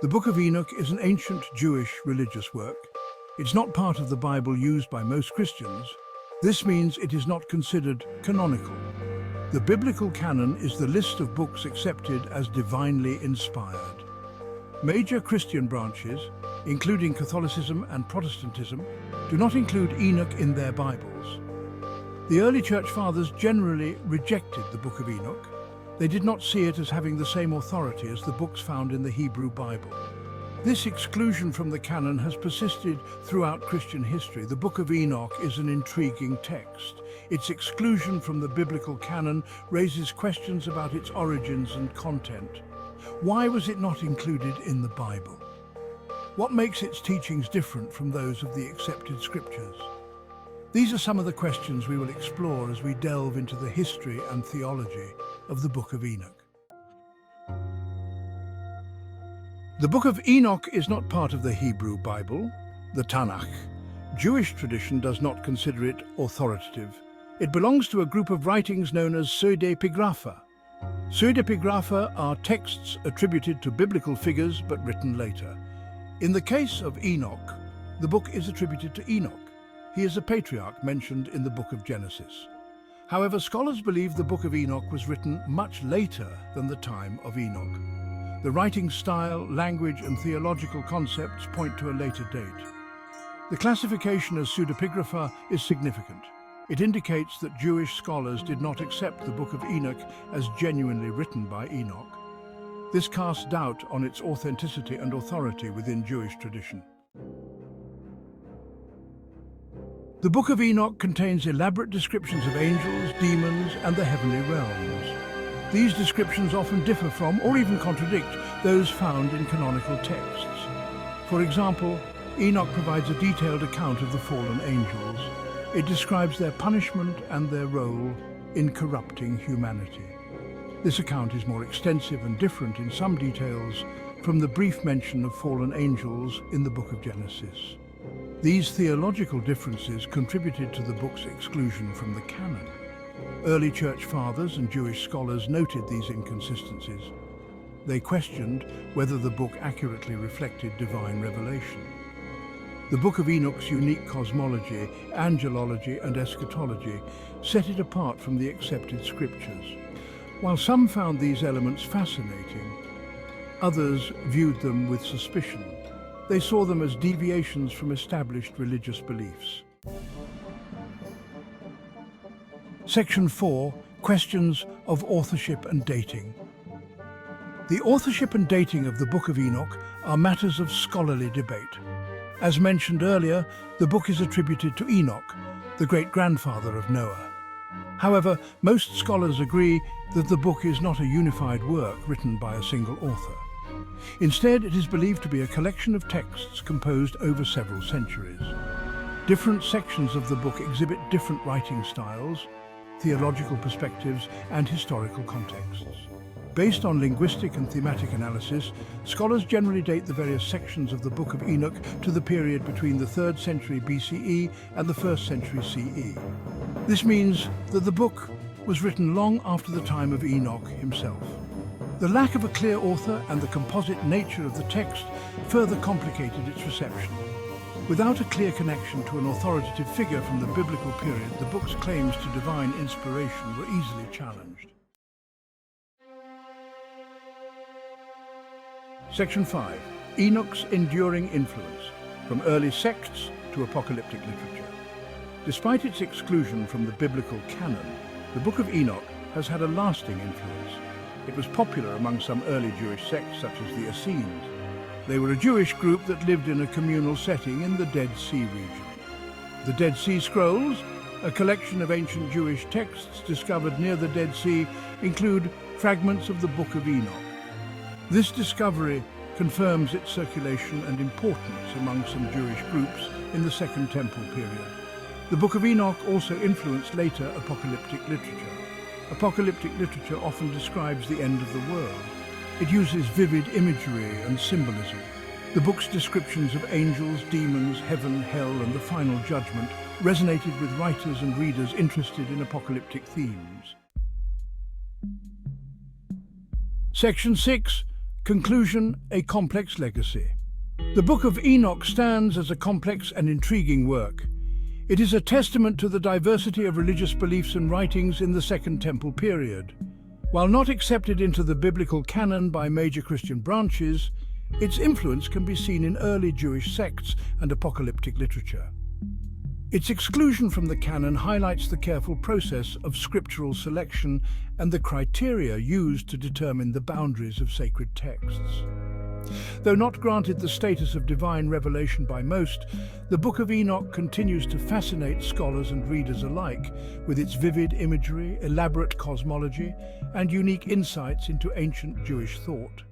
The Book of Enoch is an ancient Jewish religious work. It's not part of the Bible used by most Christians. This means it is not considered canonical. The biblical canon is the list of books accepted as divinely inspired. Major Christian branches, including Catholicism and Protestantism, do not include Enoch in their Bibles. The early church fathers generally rejected the Book of Enoch. They did not see it as having the same authority as the books found in the Hebrew Bible. This exclusion from the canon has persisted throughout Christian history. The Book of Enoch is an intriguing text. Its exclusion from the biblical canon raises questions about its origins and content. Why was it not included in the Bible? What makes its teachings different from those of the accepted scriptures? These are some of the questions we will explore as we delve into the history and theology of the Book of Enoch. The Book of Enoch is not part of the Hebrew Bible, the Tanakh. Jewish tradition does not consider it authoritative. It belongs to a group of writings known as pseudepigrapha. Pseudepigrapha are texts attributed to biblical figures but written later. In the case of Enoch, the book is attributed to Enoch. He is a patriarch mentioned in the book of Genesis. However, scholars believe the Book of Enoch was written much later than the time of Enoch. The writing style, language, and theological concepts point to a later date. The classification as pseudepigrapha is significant. It indicates that Jewish scholars did not accept the Book of Enoch as genuinely written by Enoch. This casts doubt on its authenticity and authority within Jewish tradition. The Book of Enoch contains elaborate descriptions of angels, demons, and the heavenly realms. These descriptions often differ from, or even contradict, those found in canonical texts. For example, Enoch provides a detailed account of the fallen angels. It describes their punishment and their role in corrupting humanity. This account is more extensive and different in some details from the brief mention of fallen angels in the book of Genesis. These theological differences contributed to the book's exclusion from the canon. Early church fathers and Jewish scholars noted these inconsistencies. They questioned whether the book accurately reflected divine revelation. The Book of Enoch's unique cosmology, angelology, and eschatology set it apart from the accepted scriptures. While some found these elements fascinating, others viewed them with suspicion. They saw them as deviations from established religious beliefs. Section 4. Questions of authorship and dating. The authorship and dating of the Book of Enoch are matters of scholarly debate. As mentioned earlier, the book is attributed to Enoch, the great-grandfather of Noah. However, most scholars agree that the book is not a unified work written by a single author. Instead, it is believed to be a collection of texts composed over several centuries. Different sections of the book exhibit different writing styles, theological perspectives, and historical contexts. Based on linguistic and thematic analysis, scholars generally date the various sections of the Book of Enoch to the period between the 3rd century BCE and the 1st century CE. This means that the book was written long after the time of Enoch himself. The lack of a clear author and the composite nature of the text further complicated its reception. Without a clear connection to an authoritative figure from the biblical period, the book's claims to divine inspiration were easily challenged. Section 5. Enoch's enduring influence, from early sects to apocalyptic literature. Despite its exclusion from the biblical canon, the Book of Enoch has had a lasting influence. It was popular among some early Jewish sects such as the Essenes. They were a Jewish group that lived in a communal setting in the Dead Sea region. The Dead Sea Scrolls, a collection of ancient Jewish texts discovered near the Dead Sea, include fragments of the Book of Enoch. This discovery confirms its circulation and importance among some Jewish groups in the Second Temple period. The Book of Enoch also influenced later apocalyptic literature. Apocalyptic literature often describes the end of the world. It uses vivid imagery and symbolism. The book's descriptions of angels, demons, heaven, hell, and the final judgment resonated with writers and readers interested in apocalyptic themes. Section 6. Conclusion: a complex legacy. The Book of Enoch stands as a complex and intriguing work. It is a testament to the diversity of religious beliefs and writings in the Second Temple period. While not accepted into the biblical canon by major Christian branches, its influence can be seen in early Jewish sects and apocalyptic literature. Its exclusion from the canon highlights the careful process of scriptural selection and the criteria used to determine the boundaries of sacred texts. Though not granted the status of divine revelation by most, the Book of Enoch continues to fascinate scholars and readers alike with its vivid imagery, elaborate cosmology, and unique insights into ancient Jewish thought.